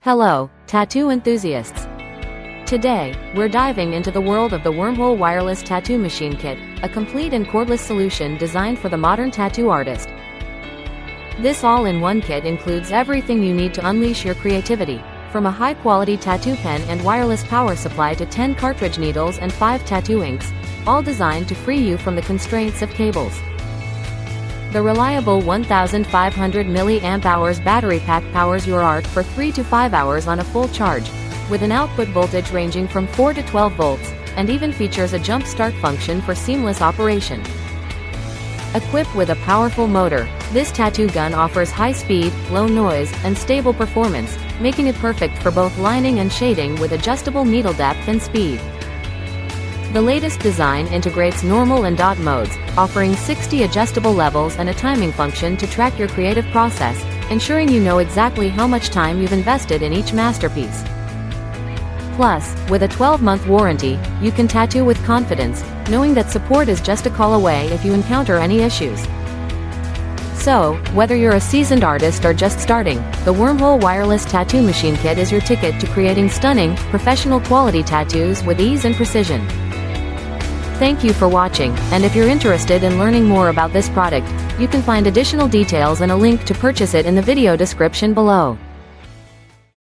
Hello, tattoo enthusiasts. Today, we're diving into the world of the Wormhole wireless tattoo machine kit, a complete and cordless solution designed for the modern tattoo artist. This all-in-one kit includes everything you need to unleash your creativity, from a high-quality tattoo pen and wireless power supply to 10 cartridge needles and 5 tattoo inks, all designed to free you from the constraints of cables. The reliable 1500 mAh battery pack powers your art for 3 to 5 hours on a full charge, with an output voltage ranging from 4 to 12 volts, and even features a jump start function for seamless operation. Equipped with a powerful motor, this tattoo gun offers high speed, low noise, and stable performance, making it perfect for both lining and shading with adjustable needle depth and speed. The latest design integrates normal and dot modes, offering 60 adjustable levels and a timing function to track your creative process, ensuring you know exactly how much time you've invested in each masterpiece. Plus, with a 12-month warranty, you can tattoo with confidence, knowing that support is just a call away if you encounter any issues. So, whether you're a seasoned artist or just starting, the Wormhole wireless tattoo machine kit is your ticket to creating stunning, professional quality tattoos with ease and precision. Thank you for watching, and if you're interested in learning more about this product, you can find additional details and a link to purchase it in the video description below.